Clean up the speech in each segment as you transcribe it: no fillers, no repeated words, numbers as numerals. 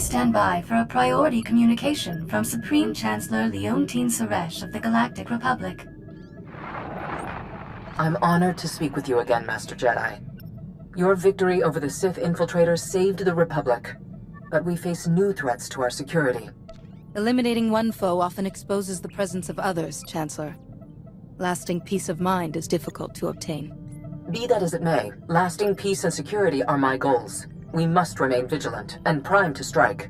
stand by for a priority communication from Supreme Chancellor Leontine Suresh of the Galactic Republic. I'm honored to speak with you again, Master Jedi. Your victory over the Sith infiltrators saved the Republic, but we face new threats to our security. Eliminating one foe often exposes the presence of others, Chancellor. Lasting peace of mind is difficult to obtain. Be that as it may, lasting peace and security are my goals. We must remain vigilant and primed to strike.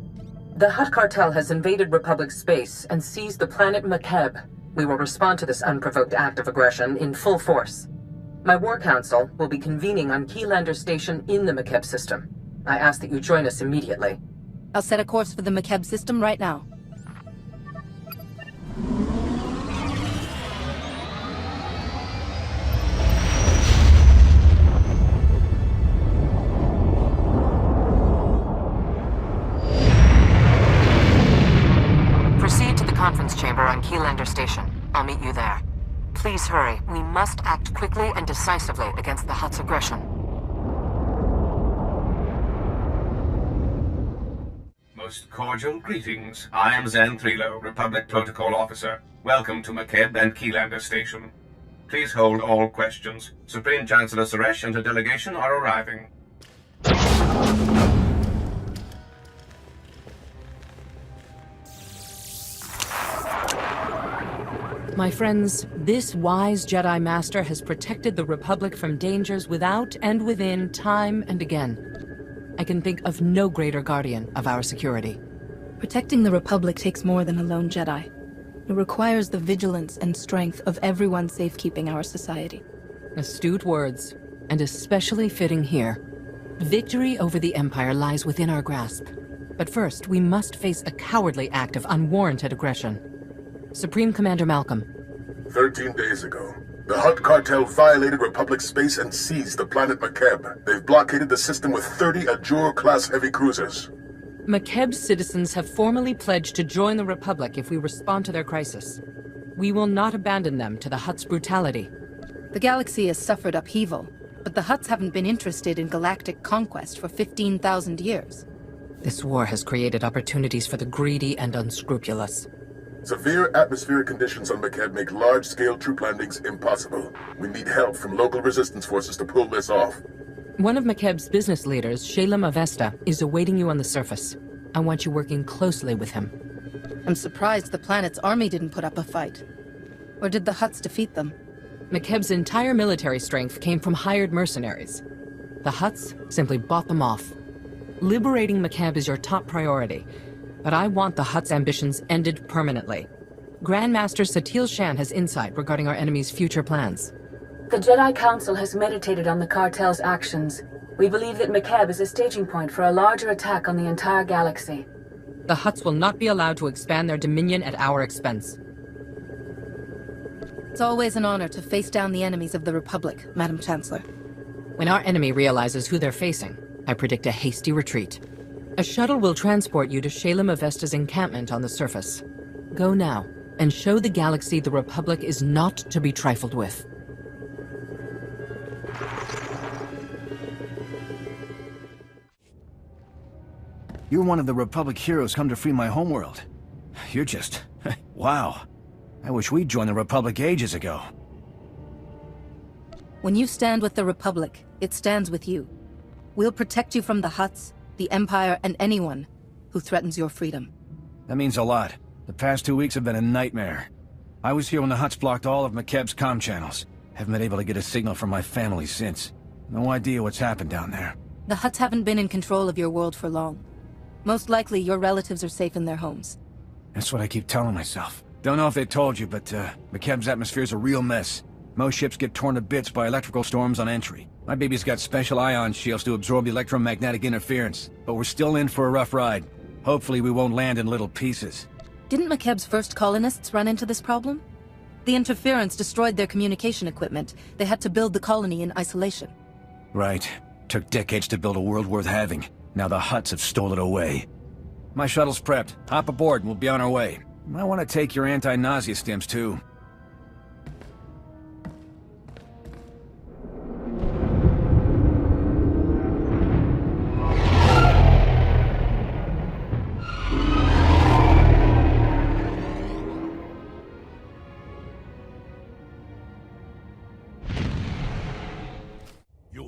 The Hutt Cartel has invaded Republic space and seized the planet Makeb. We will respond to this unprovoked act of aggression in full force. My War Council will be convening on Keylander Station in the Makeb system. I ask that you join us immediately. I'll set a course for the Makeb system right now. Proceed to the conference chamber on Keylander Station. I'll meet you there. Please hurry. We must act quickly and decisively against the Hutt's aggression. Most cordial greetings. I am Zan Thrilo, Republic Protocol Officer. Welcome to Makeb and Keylander Station. Please hold all questions. Supreme Chancellor Suresh and her delegation are arriving. My friends, this wise Jedi Master has protected the Republic from dangers without and within time and again. I can think of no greater guardian of our security. Protecting the Republic takes more than a lone Jedi. It requires the vigilance and strength of everyone safekeeping our society. Astute words, and especially fitting here. Victory over the Empire lies within our grasp. But first, we must face a cowardly act of unwarranted aggression. Supreme Commander Malcolm. 13 days ago, the Hutt Cartel violated Republic space and seized the planet Makeb. They've blockaded the system with 30 Ajur-class heavy cruisers. Makeb's citizens have formally pledged to join the Republic if we respond to their crisis. We will not abandon them to the Hutt's brutality. The galaxy has suffered upheaval, but the Hutts haven't been interested in galactic conquest for 15,000 years. This war has created opportunities for the greedy and unscrupulous. Severe atmospheric conditions on Makeb make large-scale troop landings impossible. We need help from local resistance forces to pull this off. One of Makeb's business leaders, Shalem Avesta, is awaiting you on the surface. I want you working closely with him. I'm surprised the planet's army didn't put up a fight. Or did the Hutts defeat them? Makeb's entire military strength came from hired mercenaries. The Hutts simply bought them off. Liberating Makeb is your top priority, but I want the Hutt's ambitions ended permanently. Grandmaster Satil Shan has insight regarding our enemy's future plans. The Jedi Council has meditated on the cartel's actions. We believe that Makeb is a staging point for a larger attack on the entire galaxy. The Hutts will not be allowed to expand their dominion at our expense. It's always an honor to face down the enemies of the Republic, Madam Chancellor. When our enemy realizes who they're facing, I predict a hasty retreat. A shuttle will transport you to Shalem Avesta's encampment on the surface. Go now, and show the galaxy the Republic is not to be trifled with. You're one of the Republic heroes come to free my homeworld. You're just... wow. I wish we'd joined the Republic ages ago. When you stand with the Republic, it stands with you. We'll protect you from the Hutts, the Empire, and anyone who threatens your freedom. That means a lot. The past 2 weeks have been a nightmare. I was here when the Hutts blocked all of Makeb's comm channels. Haven't been able to get a signal from my family since. No idea what's happened down there. The Hutts haven't been in control of your world for long. Most likely, your relatives are safe in their homes. That's what I keep telling myself. Don't know if they told you, but Makeb's atmosphere's a real mess. Most ships get torn to bits by electrical storms on entry. My baby's got special ion shields to absorb the electromagnetic interference, but we're still in for a rough ride. Hopefully we won't land in little pieces. Didn't Makeb's first colonists run into this problem? The interference destroyed their communication equipment. They had to build the colony in isolation. Right. Took decades to build a world worth having. Now the Hutts have stolen it away. My shuttle's prepped. Hop aboard and we'll be on our way. I want to take your anti-nausea stims too.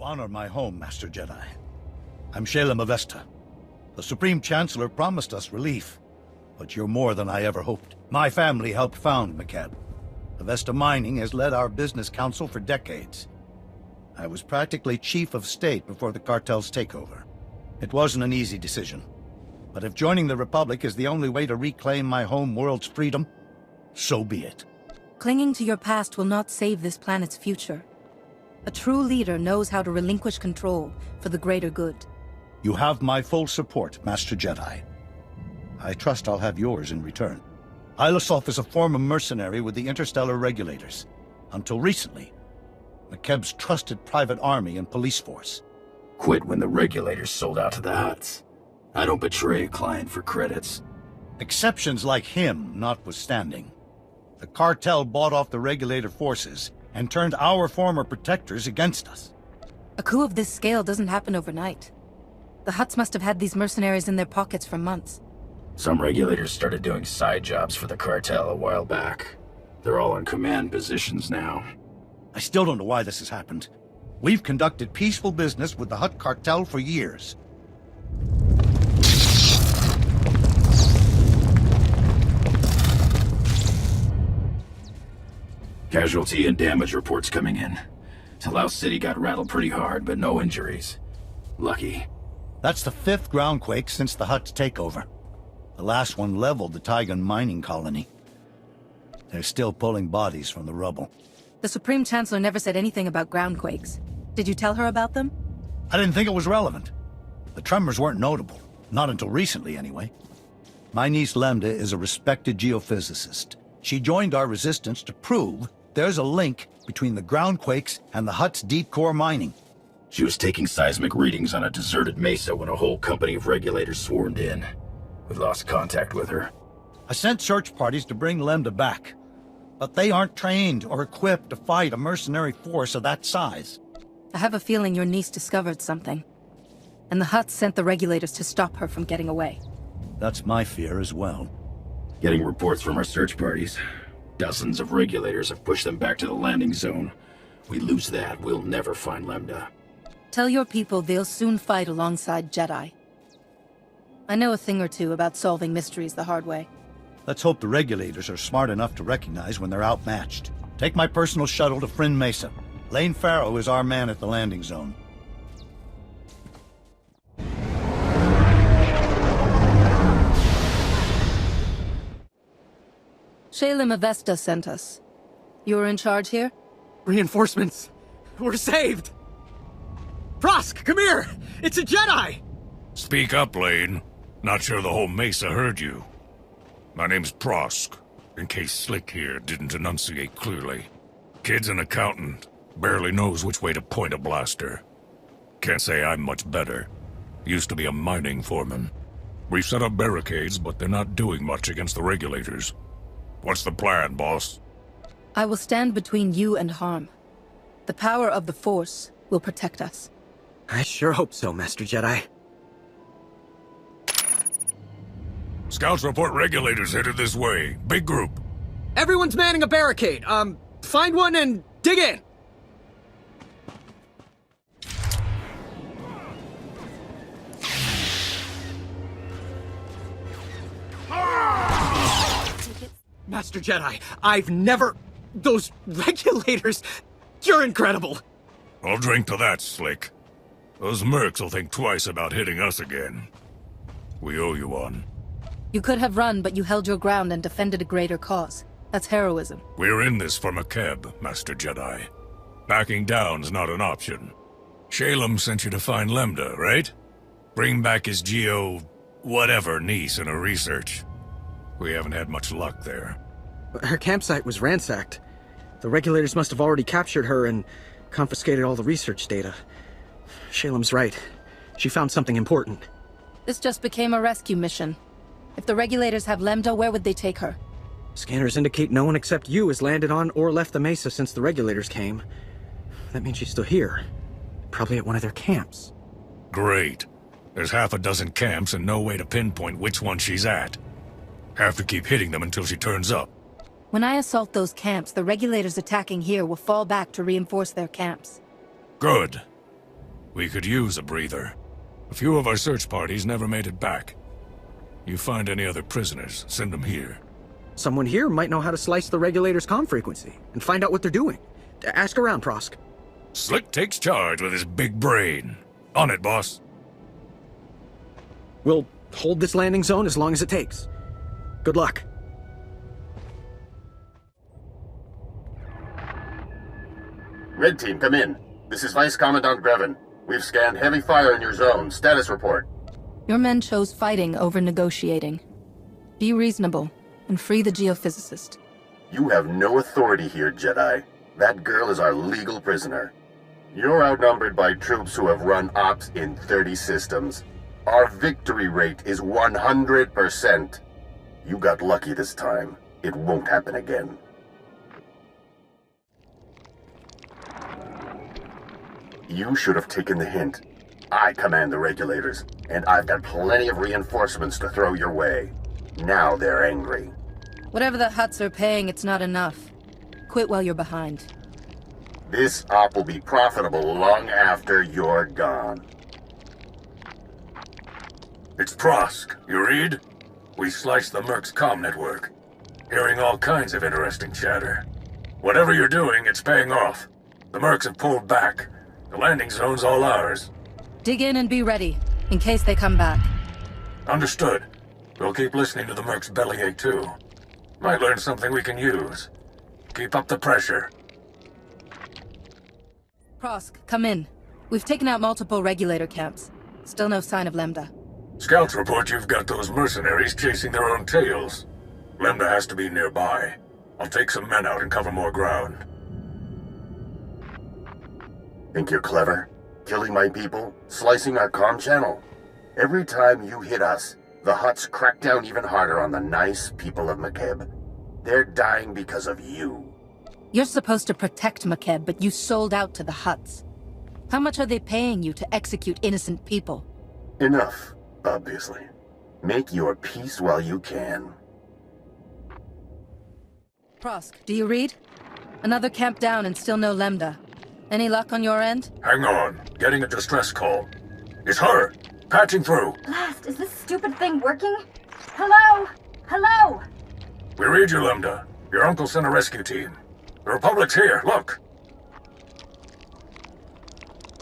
You honor my home, Master Jedi. I'm Shalem Avesta. The Supreme Chancellor promised us relief, but you're more than I ever hoped. My family helped found McCab. Avesta Mining has led our business council for decades. I was practically chief of state before the cartel's takeover. It wasn't an easy decision, but if joining the Republic is the only way to reclaim my home world's freedom, so be it. Clinging to your past will not save this planet's future. A true leader knows how to relinquish control for the greater good. You have my full support, Master Jedi. I trust I'll have yours in return. Ilisov is a former mercenary with the Interstellar Regulators. Until recently, McKeb's trusted private army and police force. Quit when the Regulators sold out to the Hutts. I don't betray a client for credits. Exceptions like him notwithstanding, the cartel bought off the Regulator forces and turned our former protectors against us. A coup of this scale doesn't happen overnight. The Hutts must have had these mercenaries in their pockets for months. Some Regulators started doing side jobs for the cartel a while back. They're all in command positions now. I still don't know why this has happened. We've conducted peaceful business with the Hutt Cartel for years. Casualty and damage reports coming in. Talau City got rattled pretty hard, but no injuries. Lucky. That's the 5th groundquake since the Hutt's takeover. The last one leveled the Taigan mining colony. They're still pulling bodies from the rubble. The Supreme Chancellor never said anything about groundquakes. Did you tell her about them? I didn't think it was relevant. The tremors weren't notable. Not until recently, anyway. My niece Lambda is a respected geophysicist. She joined our resistance to prove there's a link between the groundquakes and the Hutt's deep core mining. She was taking seismic readings on a deserted mesa when a whole company of Regulators swarmed in. We lost contact with her. I sent search parties to bring Lambda back, but they aren't trained or equipped to fight a mercenary force of that size. I have a feeling your niece discovered something. And the Hutts sent the Regulators to stop her from getting away. That's my fear as well. Getting reports from our search parties. Dozens of Regulators have pushed them back to the landing zone. We lose that, we'll never find Lambda. Tell your people they'll soon fight alongside Jedi. I know a thing or two about solving mysteries the hard way. Let's hope the Regulators are smart enough to recognize when they're outmatched. Take my personal shuttle to Friend Mesa. Lane Farrow is our man at the landing zone. Shalem Avesta sent us. You're in charge here? Reinforcements! We're saved! Prosk, come here! It's a Jedi! Speak up, Lane. Not sure the whole Mesa heard you. My name's Prosk, in case Slick here didn't enunciate clearly. Kid's an accountant. Barely knows which way to point a blaster. Can't say I'm much better. Used to be a mining foreman. We've set up barricades, but they're not doing much against the Regulators. What's the plan, boss? I will stand between you and harm. The power of the Force will protect us. I sure hope so, Master Jedi. Scouts report Regulators headed this way. Big group. Everyone's manning a barricade. Find one and dig in! Master Jedi, I've never... Those Regulators... You're incredible! I'll drink to that, Slick. Those mercs will think twice about hitting us again. We owe you one. You could have run, but you held your ground and defended a greater cause. That's heroism. We're in this for McKeb, Master Jedi. Backing down's not an option. Shalem sent you to find Lambda, right? Bring back his whatever niece in her research. We haven't had much luck there. Her campsite was ransacked. The Regulators must have already captured her and confiscated all the research data. Shalem's right. She found something important. This just became a rescue mission. If the Regulators have Lambda, where would they take her? Scanners indicate no one except you has landed on or left the Mesa since the Regulators came. That means she's still here. Probably at one of their camps. Great. There's half a dozen camps and no way to pinpoint which one she's at. Have to keep hitting them until she turns up. When I assault those camps, the Regulators attacking here will fall back to reinforce their camps. Good. We could use a breather. A few of our search parties never made it back. You find any other prisoners, send them here. Someone here might know how to slice the regulator's comm frequency and find out what they're doing. Ask around, Prosk. Slick takes charge with his big brain. On it, boss. We'll hold this landing zone as long as it takes. Good luck. Red Team, come in. This is Vice Commandant Grevin. We've scanned heavy fire in your zone. Status report. Your men chose fighting over negotiating. Be reasonable and free the geophysicist. You have no authority here, Jedi. That girl is our legal prisoner. You're outnumbered by troops who have run ops in 30 systems. Our victory rate is 100%. You got lucky this time. It won't happen again. You should have taken the hint. I command the regulators, and I've got plenty of reinforcements to throw your way. Now they're angry. Whatever the Hutts are paying, it's not enough. Quit while you're behind. This op will be profitable long after you're gone. It's Prosk. You read? We sliced the Merc's comm network. Hearing all kinds of interesting chatter. Whatever you're doing, it's paying off. The Mercs have pulled back. The landing zone's all ours. Dig in and be ready, in case they come back. Understood. We'll keep listening to the Merc's bellyache, too. Might learn something we can use. Keep up the pressure. Prosk, come in. We've taken out multiple regulator camps. Still no sign of Lambda. Scouts report you've got those mercenaries chasing their own tails. Lambda has to be nearby. I'll take some men out and cover more ground. Think you're clever? Killing my people? Slicing our comm channel? Every time you hit us, the Hutts crack down even harder on the nice people of McKeb. They're dying because of you. You're supposed to protect McKeb, but you sold out to the Hutts. How much are they paying you to execute innocent people? Enough, obviously. Make your peace while you can. Prosk, do you read? Another camp down and still no Lambda. Any luck on your end? Hang on. Getting a distress call. It's her! Patching through. Blast, is this stupid thing working? Hello? Hello? We read you, Lambda. Your uncle sent a rescue team. The Republic's here, look!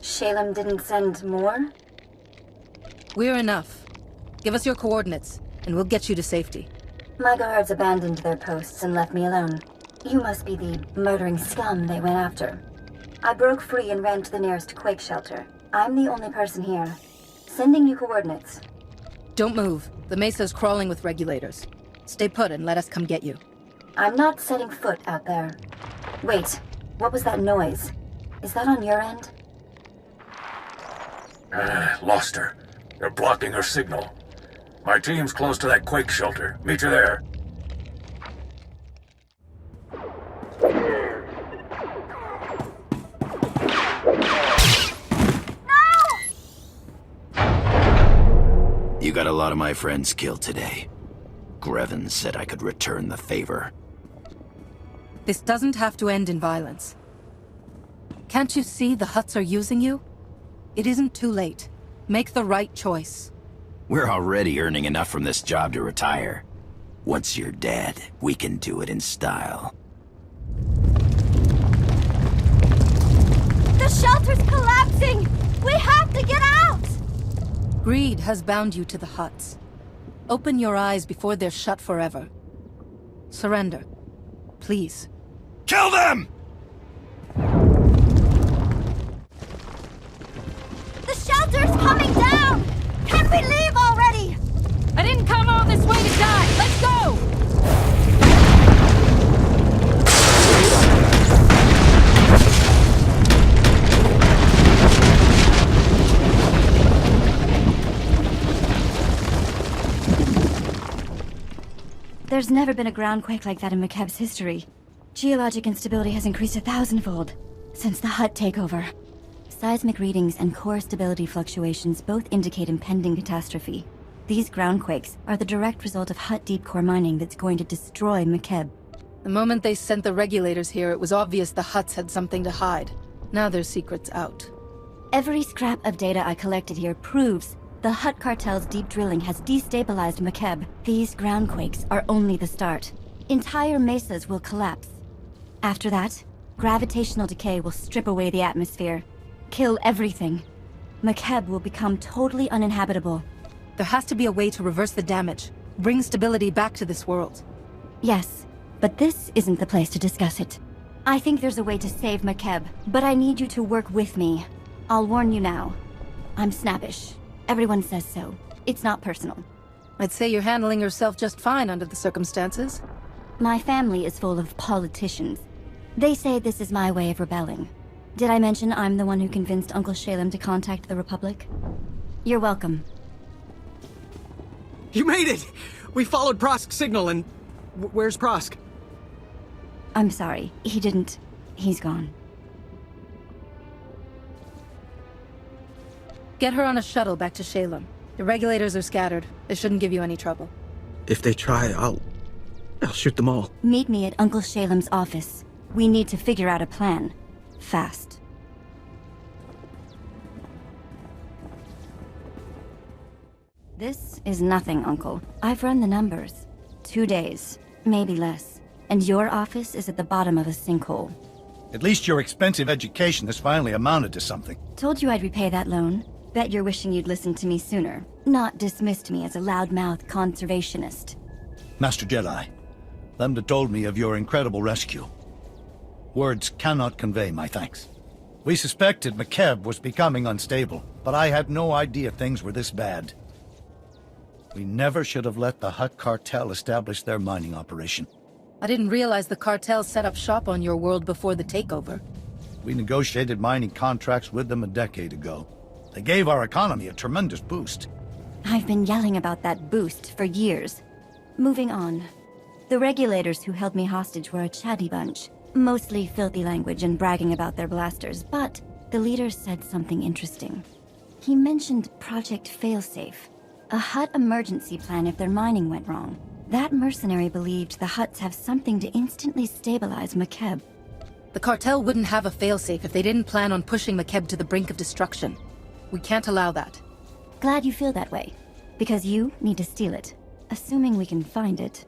Shalem didn't send more? We're enough. Give us your coordinates, and we'll get you to safety. My guards abandoned their posts and left me alone. You must be the murdering scum they went after. I broke free and ran to the nearest quake shelter. I'm the only person here. Sending you coordinates. Don't move. The Mesa's crawling with regulators. Stay put and let us come get you. I'm not setting foot out there. Wait, what was that noise? Is that on your end? Lost her. They're blocking her signal. My team's close to that quake shelter. Meet you there. You got a lot of my friends killed today. Grevin said I could return the favor. This doesn't have to end in violence. Can't you see the Hutts are using you? It isn't too late. Make the right choice. We're already earning enough from this job to retire. Once you're dead, we can do it in style. The shelter's collapsing! We have to get out! Greed has bound you to the Hutts. Open your eyes before they're shut forever. Surrender. Please. Kill them! The shelter's coming down! Can we leave already? I didn't come all this way to die! Let's go! There's never been a groundquake like that in McKeb's history. Geologic instability has increased 1,000-fold since the Hutt takeover. Seismic readings and core stability fluctuations both indicate impending catastrophe. These groundquakes are the direct result of Hutt deep core mining that's going to destroy McKeb. The moment they sent the regulators here, it was obvious the Hutts had something to hide. Now their secret's out. Every scrap of data I collected here proves the Hutt Cartel's deep drilling has destabilized McKeb. These groundquakes are only the start. Entire mesas will collapse. After that, gravitational decay will strip away the atmosphere, kill everything. McKeb will become totally uninhabitable. There has to be a way to reverse the damage, bring stability back to this world. Yes, but this isn't the place to discuss it. I think there's a way to save McKeb, but I need you to work with me. I'll warn you now. I'm snappish. Everyone says so. It's not personal. I'd say you're handling yourself just fine under the circumstances. My family is full of politicians. They say this is my way of rebelling. Did I mention I'm the one who convinced Uncle Shalem to contact the Republic? You're welcome. You made it! We followed Prosk's signal and... where's Prosk? I'm sorry. He didn't... He's gone. Get her on a shuttle back to Shalem. The regulators are scattered. They shouldn't give you any trouble. If they try, I'll shoot them all. Meet me at Uncle Shalem's office. We need to figure out a plan. Fast. This is nothing, Uncle. I've run the numbers. 2 days, maybe less. And your office is at the bottom of a sinkhole. At least your expensive education has finally amounted to something. Told you I'd repay that loan. Bet you're wishing you'd listened to me sooner. Not dismissed me as a loudmouth conservationist. Master Jedi, Lambda told me of your incredible rescue. Words cannot convey my thanks. We suspected McKeb was becoming unstable, but I had no idea things were this bad. We never should have let the Hutt Cartel establish their mining operation. I didn't realize the cartel set up shop on your world before the takeover. We negotiated mining contracts with them a decade ago. They gave our economy a tremendous boost. I've been yelling about that boost for years. Moving on. The regulators who held me hostage were a chatty bunch. Mostly filthy language and bragging about their blasters, but the leader said something interesting. He mentioned Project Failsafe, a Hutt emergency plan if their mining went wrong. That mercenary believed the Hutts have something to instantly stabilize McKeb. The cartel wouldn't have a failsafe if they didn't plan on pushing McKeb to the brink of destruction. We can't allow that. Glad you feel that way, because you need to steal it, assuming we can find it.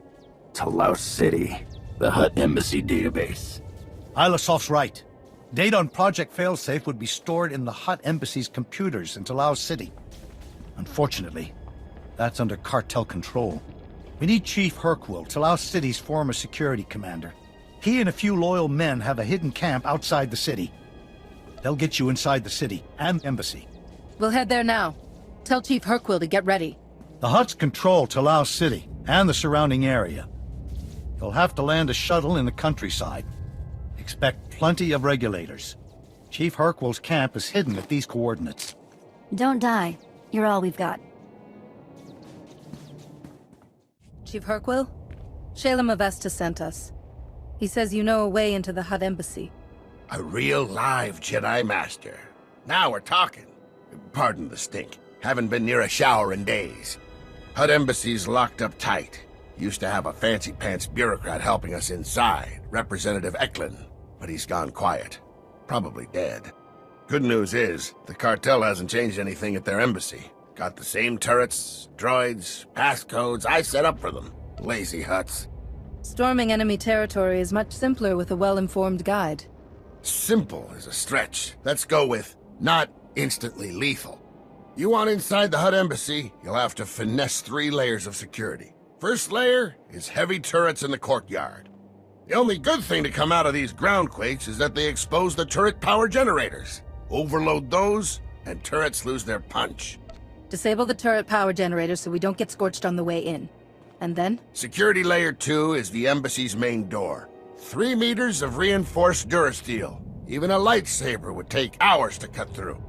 Talos City, the Hutt Embassy database. Ilasof's right. Data on Project Failsafe would be stored in the Hutt Embassy's computers in Talos City. Unfortunately, that's under cartel control. We need Chief Hercule, Talos City's former security commander. He and a few loyal men have a hidden camp outside the city. They'll get you inside the city and the embassy. We'll head there now. Tell Chief Hercule to get ready. The Hutts control Talos City and the surrounding area. You'll have to land a shuttle in the countryside. Expect plenty of regulators. Chief Hercule's camp is hidden at these coordinates. Don't die. You're all we've got. Chief Hercule? Shalem Avesta sent us. He says you know a way into the Hutt Embassy. A real live Jedi Master. Now we're talking. Pardon the stink. Haven't been near a shower in days. Hutt Embassy's locked up tight. Used to have a fancy-pants bureaucrat helping us inside, Representative Eklund, but he's gone quiet. Probably dead. Good news is, the cartel hasn't changed anything at their embassy. Got the same turrets, droids, passcodes I set up for them. Lazy Hutts. Storming enemy territory is much simpler with a well-informed guide. Simple is a stretch. Let's go with not instantly lethal. You want inside the Hutt Embassy, you'll have to finesse 3 layers of security. First layer is heavy turrets in the courtyard. The only good thing to come out of these groundquakes is that they expose the turret power generators. Overload those, and turrets lose their punch. Disable the turret power generators so we don't get scorched on the way in. And then? Security layer 2 is the embassy's main door. 3 meters of reinforced durasteel. Even a lightsaber would take hours to cut through.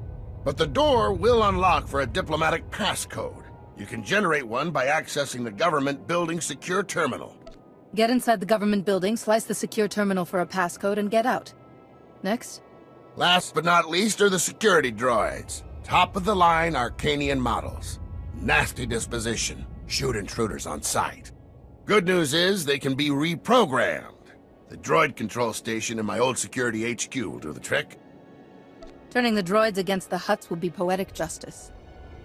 But the door will unlock for a diplomatic passcode. You can generate one by accessing the government building secure terminal. Get inside the government building, slice the secure terminal for a passcode, and get out. Next? Last but not least are the security droids. Top-of-the-line Arcanian models. Nasty disposition. Shoot intruders on sight. Good news is they can be reprogrammed. The droid control station in my old security HQ will do the trick. Turning the droids against the Hutts will be poetic justice.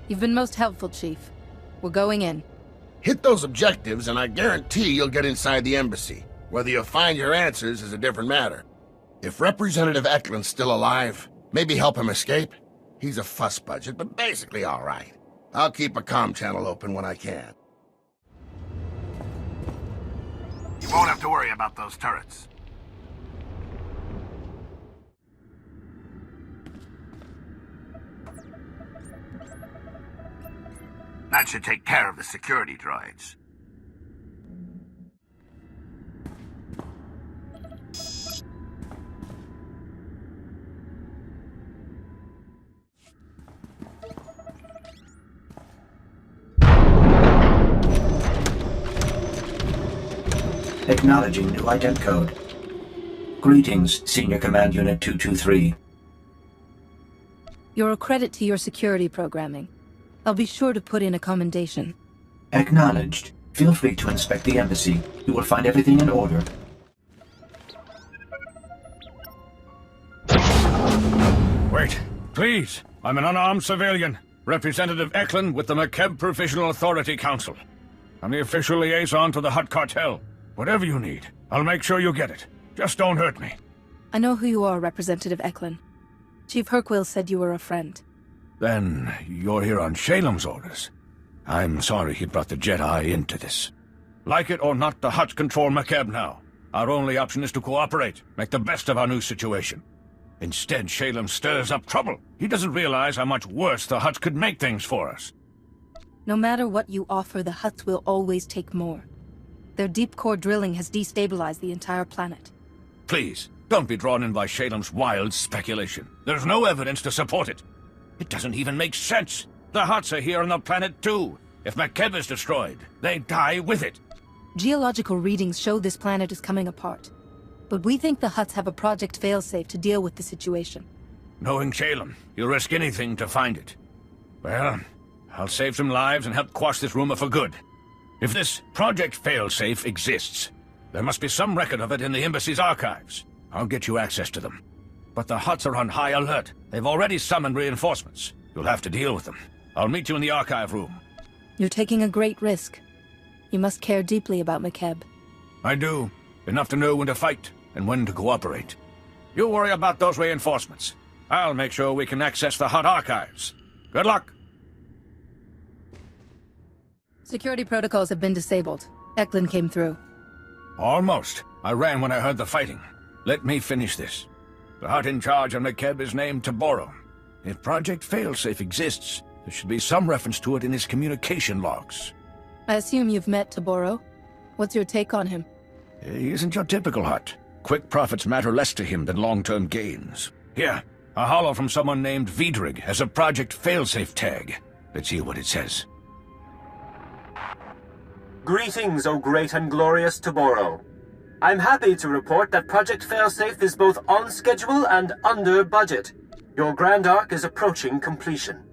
You've been most helpful, Chief. We're going in. Hit those objectives, and I guarantee you'll get inside the embassy. Whether you'll find your answers is a different matter. If Representative Eklund's still alive, maybe help him escape. He's a fuss budget, but basically all right. I'll keep a comm channel open when I can. You won't have to worry about those turrets. That should take care of the security droids. Acknowledging new ident code. Greetings, Senior Command Unit 223. You're a credit to your security programming. I'll be sure to put in a commendation. Acknowledged. Feel free to inspect the embassy. You will find everything in order. Wait, please. I'm an unarmed civilian. Representative Eklund with the McKeb Provisional Authority Council. I'm the official liaison to the Hutt Cartel. Whatever you need, I'll make sure you get it. Just don't hurt me. I know who you are, Representative Eklund. Chief Herquill said you were a friend. Then you're here on Shalem's orders. I'm sorry he brought the Jedi into this. Like it or not, the Hutts control McKeb now. Our only option is to cooperate, make the best of our new situation. Instead, Shalem stirs up trouble. He doesn't realize how much worse the Hutts could make things for us. No matter what you offer, the Hutts will always take more. Their deep-core drilling has destabilized the entire planet. Please, don't be drawn in by Shalem's wild speculation. There's no evidence to support it. It doesn't even make sense. The Hutts are here on the planet too. If McKeb is destroyed, they die with it. Geological readings show this planet is coming apart. But we think the Hutts have a project failsafe to deal with the situation. Knowing Shalem, you'll risk anything to find it. Well, I'll save some lives and help quash this rumor for good. If this project failsafe exists, there must be some record of it in the embassy's archives. I'll get you access to them. But the Hutts are on high alert. They've already summoned reinforcements. You'll have to deal with them. I'll meet you in the archive room. You're taking a great risk. You must care deeply about McKeb. I do. Enough to know when to fight and when to cooperate. You worry about those reinforcements. I'll make sure we can access the Hutt archives. Good luck. Security protocols have been disabled. Eklund came through. Almost. I ran when I heard the fighting. Let me finish this. The Hutt in charge of McKeb is named Taboro. If Project Failsafe exists, there should be some reference to it in his communication logs. I assume you've met Taboro. What's your take on him? He isn't your typical Hutt. Quick profits matter less to him than long-term gains. Here, a holo from someone named Vidrig has a Project Failsafe tag. Let's hear what it says. Greetings, O great and glorious Taboro. I'm happy to report that Project Failsafe is both on schedule and under budget. Your Grand Arc is approaching completion.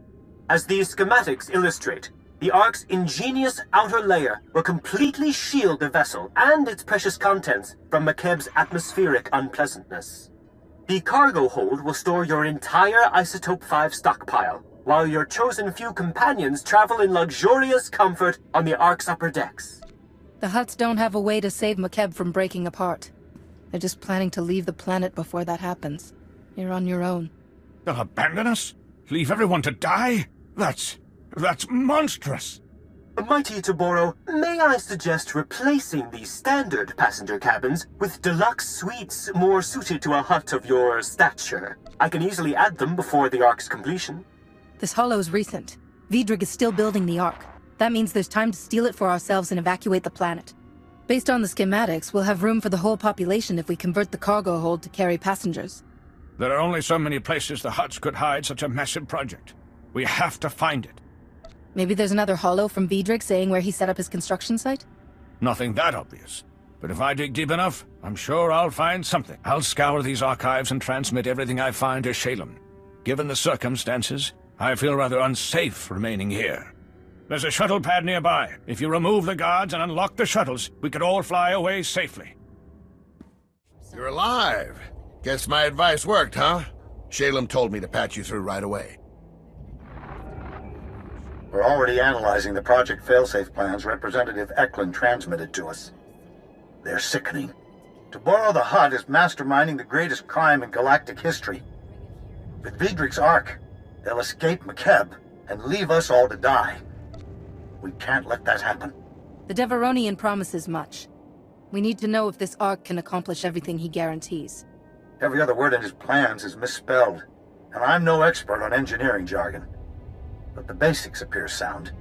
As these schematics illustrate, the Ark's ingenious outer layer will completely shield the vessel and its precious contents from McKeb's atmospheric unpleasantness. The cargo hold will store your entire Isotope 5 stockpile, while your chosen few companions travel in luxurious comfort on the Ark's upper decks. The Hutts don't have a way to save McKeb from breaking apart. They're just planning to leave the planet before that happens. You're on your own. They'll abandon us? Leave everyone to die? That's monstrous! Mighty Taboro, may I suggest replacing the standard passenger cabins with deluxe suites more suited to a Hutt of your stature? I can easily add them before the Ark's completion. This holo's recent. Vidrig is still building the Ark. That means there's time to steal it for ourselves and evacuate the planet. Based on the schematics, we'll have room for the whole population if we convert the cargo hold to carry passengers. There are only so many places the Hutts could hide such a massive project. We have to find it. Maybe there's another holo from Vidrig saying where he set up his construction site? Nothing that obvious. But if I dig deep enough, I'm sure I'll find something. I'll scour these archives and transmit everything I find to Shalem. Given the circumstances, I feel rather unsafe remaining here. There's a shuttle pad nearby. If you remove the guards and unlock the shuttles, we could all fly away safely. You're alive. Guess my advice worked, huh? Shalem told me to patch you through right away. We're already analyzing the Project Failsafe plans Representative Eklund transmitted to us. They're sickening. To borrow the Hutt is masterminding the greatest crime in galactic history. With Vidrig's Ark, they'll escape McKeb and leave us all to die. We can't let that happen. The Devaronian promises much. We need to know if this Ark can accomplish everything he guarantees. Every other word in his plans is misspelled, and I'm no expert on engineering jargon. But the basics appear sound.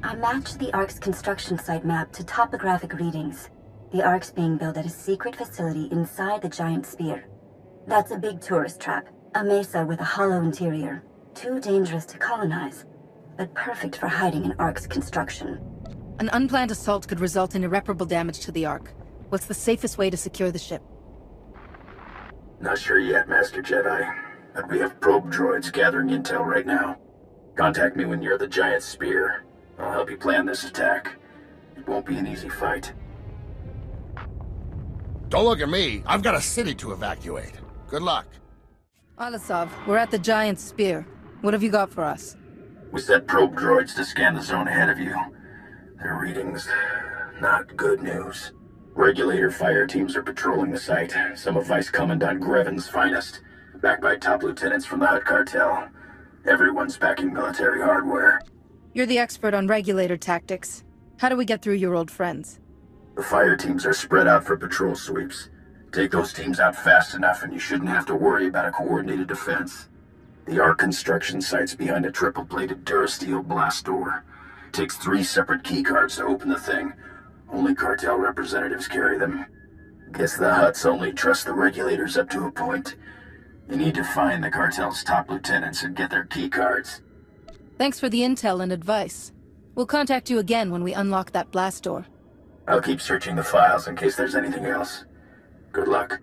I matched the Ark's construction site map to topographic readings. The Ark's being built at a secret facility inside the giant sphere. That's a big tourist trap, a mesa with a hollow interior. Too dangerous to colonize, but perfect for hiding an Ark's construction. An unplanned assault could result in irreparable damage to the Ark. What's the safest way to secure the ship? Not sure yet, Master Jedi. But we have probe droids gathering intel right now. Contact me when you're at the giant spear. I'll help you plan this attack. It won't be an easy fight. Don't look at me. I've got a city to evacuate. Good luck. Alasov, we're at the giant spear. What have you got for us? We set probe droids to scan the zone ahead of you. Their readings, not good news. Regulator fire teams are patrolling the site. Some of Vice Commandant Grevin's finest. Backed by top lieutenants from the Hutt Cartel. Everyone's packing military hardware. You're the expert on regulator tactics. How do we get through your old friends? The fire teams are spread out for patrol sweeps. Take those teams out fast enough and you shouldn't have to worry about a coordinated defense. The Ark construction site's behind a triple-plated Durasteel blast door. Takes 3 separate keycards to open the thing. Only cartel representatives carry them. Guess the Hutts only trust the regulators up to a point. You need to find the cartel's top lieutenants and get their keycards. Thanks for the intel and advice. We'll contact you again when we unlock that blast door. I'll keep searching the files in case there's anything else. Good luck.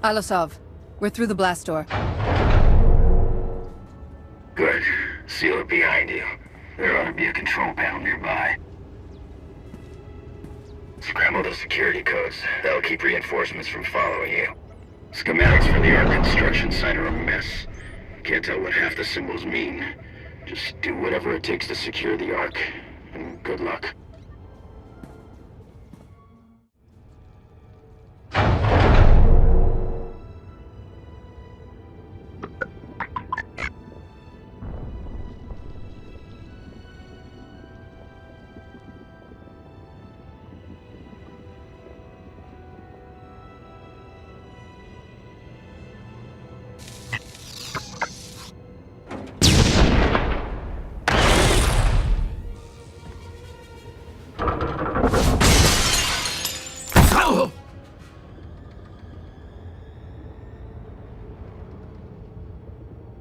Alasov, we're through the blast door. Good. Seal it behind you. There ought to be a control panel nearby. Scramble the security codes. That'll keep reinforcements from following you. Schematics for the Ark construction site are a mess. Can't tell what half the symbols mean. Just do whatever it takes to secure the Ark, and good luck.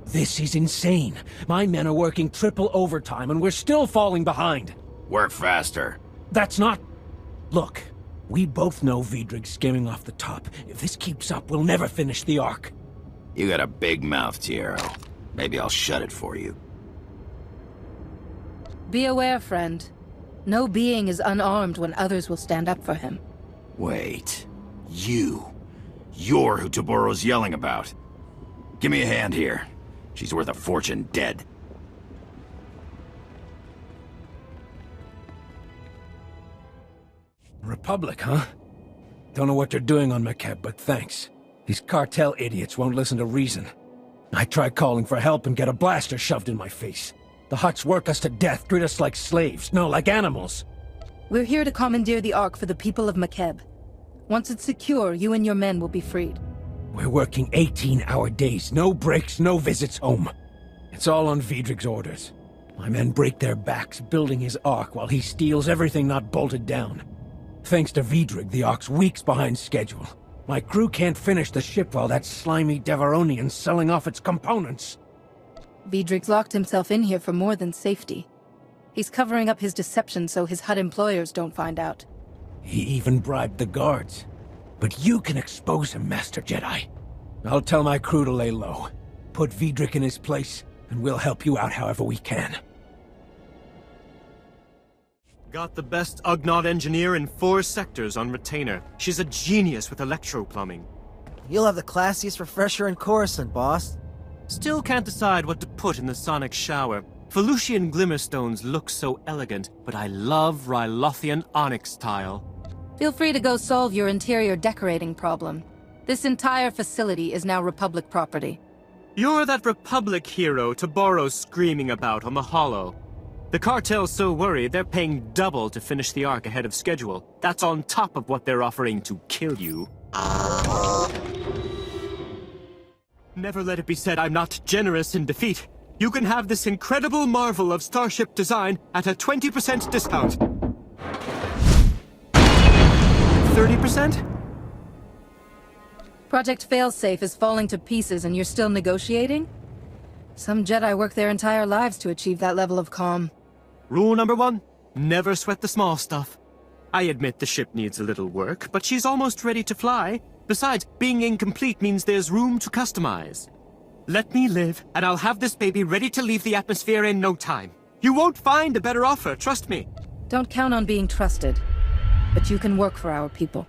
This is insane. My men are working triple overtime and we're still falling behind. Work faster. That's not... Look, we both know Vidrig's skimming off the top. If this keeps up, we'll never finish the Ark. You got a big mouth, Tiero. Maybe I'll shut it for you. Be aware, friend. No being is unarmed when others will stand up for him. Wait. You're who Taboro's yelling about. Give me a hand here. She's worth a fortune dead. Republic, huh? Don't know what they're doing on McKeb, but thanks. These cartel idiots won't listen to reason. I tried calling for help and get a blaster shoved in my face. The Hutts work us to death, treat us like slaves, no, like animals. We're here to commandeer the Ark for the people of McKeb. Once it's secure, you and your men will be freed. We're working 18-hour days, no breaks, no visits home. It's all on Vidrig's orders. My men break their backs building his Ark while he steals everything not bolted down. Thanks to Vidrig, the Ark's weeks behind schedule. My crew can't finish the ship while that slimy Devaronian's selling off its components. Vidrig's locked himself in here for more than safety. He's covering up his deception so his Hutt employers don't find out. He even bribed the guards. But you can expose him, Master Jedi. I'll tell my crew to lay low. Put Vidrig in his place, and we'll help you out however we can. Got the best Ugnaught engineer in 4 sectors on retainer. She's a genius with electroplumbing. You'll have the classiest refresher in Coruscant, boss. Still can't decide what to put in the sonic shower. Felucian glimmerstones look so elegant, but I love Rylothian onyx tile. Feel free to go solve your interior decorating problem. This entire facility is now Republic property. You're that Republic hero Taboro's screaming about on the Hollow. The cartel's so worried they're paying double to finish the Ark ahead of schedule. That's on top of what they're offering to kill you. Never let it be said I'm not generous in defeat. You can have this incredible marvel of starship design at a 20% discount. 30%? Project Failsafe is falling to pieces and you're still negotiating? Some Jedi work their entire lives to achieve that level of calm. Rule number 1, never sweat the small stuff. I admit the ship needs a little work, but she's almost ready to fly. Besides, being incomplete means there's room to customize. Let me live, and I'll have this baby ready to leave the atmosphere in no time. You won't find a better offer, trust me. Don't count on being trusted, but you can work for our people.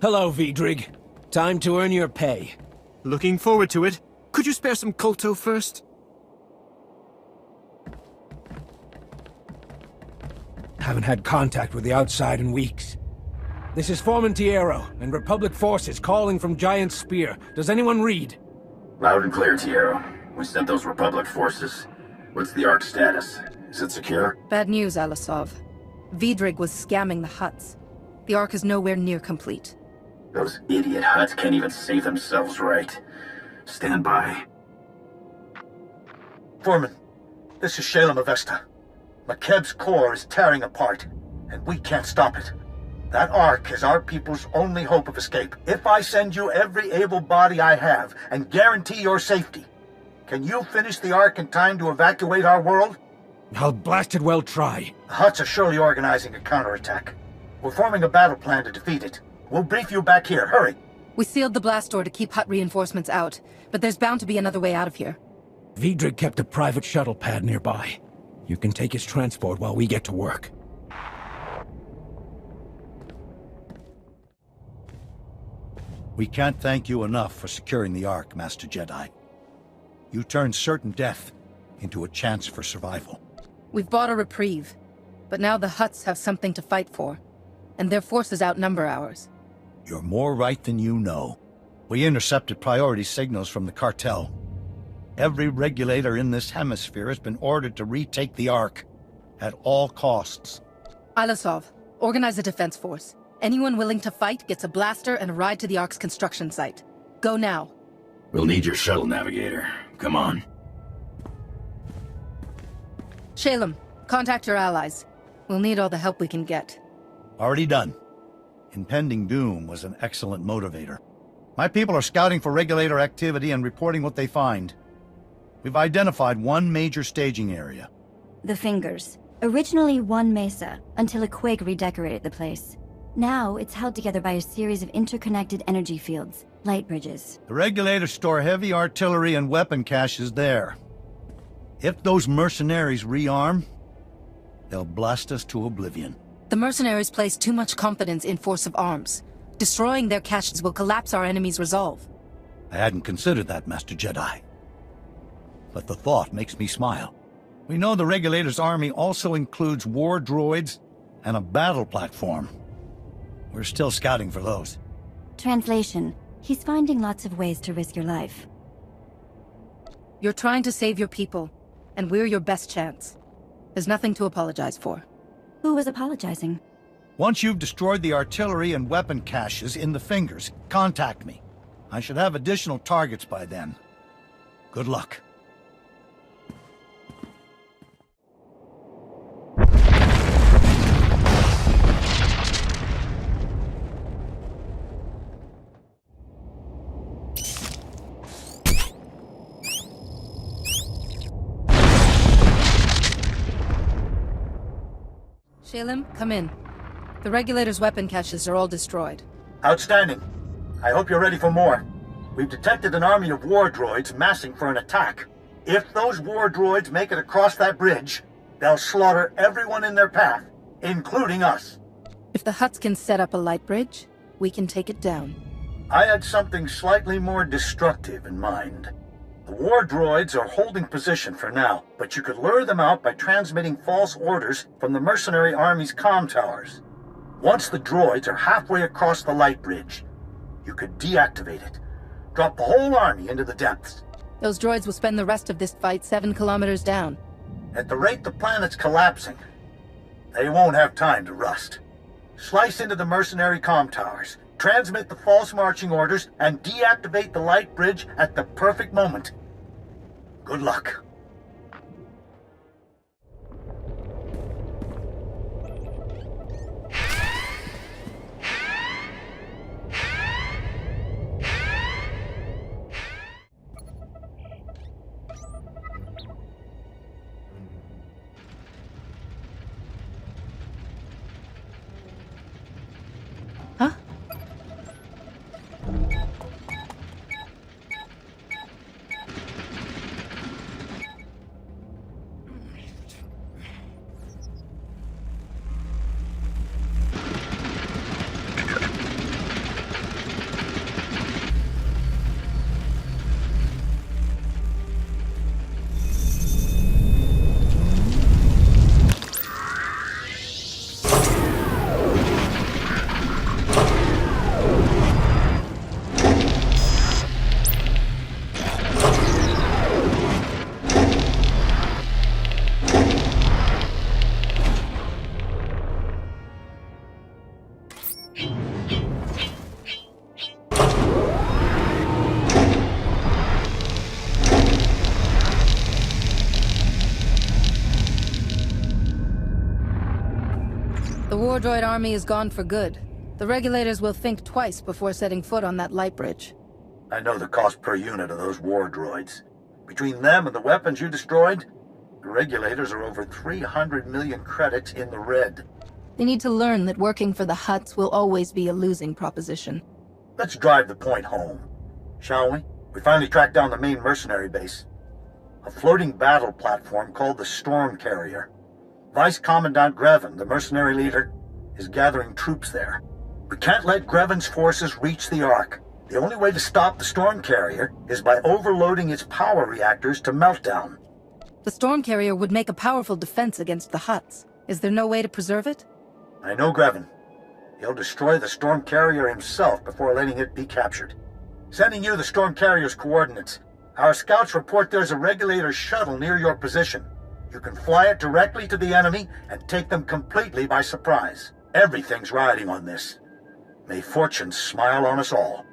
Hello, Vidrig. Time to earn your pay. Looking forward to it. Could you spare some Kolto first? Haven't had contact with the outside in weeks. This is Foreman Tiero, and Republic forces calling from Giant Spear. Does anyone read? Loud and clear, Tiero. We sent those Republic forces. What's the Ark status? Is it secure? Bad news, Alisov. Vidrig was scamming the Hutts. The Ark is nowhere near complete. Those idiot Hutts can't even save themselves right. Stand by. Foreman, this is Shalem Avesta. McKeb's core is tearing apart, and we can't stop it. That Ark is our people's only hope of escape. If I send you every able body I have and guarantee your safety, can you finish the Ark in time to evacuate our world? I'll blasted well try. The Hutts are surely organizing a counterattack. We're forming a battle plan to defeat it. We'll brief you back here. Hurry. We sealed the blast door to keep Hutt reinforcements out, but there's bound to be another way out of here. Vidrig kept a private shuttle pad nearby. You can take his transport while we get to work. We can't thank you enough for securing the Ark, Master Jedi. You turned certain death into a chance for survival. We've bought a reprieve, but now the Hutts have something to fight for, and their forces outnumber ours. You're more right than you know. We intercepted priority signals from the cartel. Every regulator in this hemisphere has been ordered to retake the Ark, at all costs. Ilasov, organize a defense force. Anyone willing to fight gets a blaster and a ride to the Ark's construction site. Go now. We'll need your shuttle, Navigator. Come on. Shalem, contact your allies. We'll need all the help we can get. Already done. Impending doom was an excellent motivator. My people are scouting for regulator activity and reporting what they find. We've identified one major staging area. The Fingers. Originally one mesa, until a quake redecorated the place. Now it's held together by a series of interconnected energy fields, light bridges. The regulators store heavy artillery and weapon caches there. If those mercenaries rearm, they'll blast us to oblivion. The mercenaries place too much confidence in force of arms. Destroying their caches will collapse our enemy's resolve. I hadn't considered that, Master Jedi. But the thought makes me smile. We know the Regulator's army also includes war droids and a battle platform. We're still scouting for those. Translation. He's finding lots of ways to risk your life. You're trying to save your people, and we're your best chance. There's nothing to apologize for. Who was apologizing? Once you've destroyed the artillery and weapon caches in the Fingers, contact me. I should have additional targets by then. Good luck. Shalem, come in. The Regulator's weapon caches are all destroyed. Outstanding. I hope you're ready for more. We've detected an army of war droids massing for an attack. If those war droids make it across that bridge, they'll slaughter everyone in their path. including us. If the Hutts can set up a light bridge, we can take it down. I had something slightly more destructive in mind. The war droids are holding position for now, but you could lure them out by transmitting false orders from the mercenary army's comm towers. Once the droids are halfway across the light bridge, you could deactivate it. Drop the whole army into the depths. Those droids will spend the rest of this fight 7 kilometers down. At the rate the planet's collapsing, they won't have time to rust. Slice into the mercenary comm towers, transmit the false marching orders, and deactivate the light bridge at the perfect moment. Good luck. The war droid army is gone for good. The regulators will think twice before setting foot on that light bridge. I know the cost per unit of those war droids. Between them and the weapons you destroyed, the regulators are over 300 million credits in the red. They need to learn that working for the Hutts will always be a losing proposition. Let's drive the point home, shall we? We finally tracked down the main mercenary base. A floating battle platform called the Storm Carrier. Vice Commandant Grevin, the mercenary leader, is gathering troops there. We can't let Grevin's forces reach the Ark. The only way to stop the Storm Carrier is by overloading its power reactors to meltdown. The Storm Carrier would make a powerful defense against the Hutts. Is there no way to preserve it? I know Grevin. He'll destroy the Storm Carrier himself before letting it be captured. Sending you the Storm Carrier's coordinates. Our scouts report there's a regulator shuttle near your position. You can fly it directly to the enemy and take them completely by surprise. Everything's riding on this. May fortune smile on us all.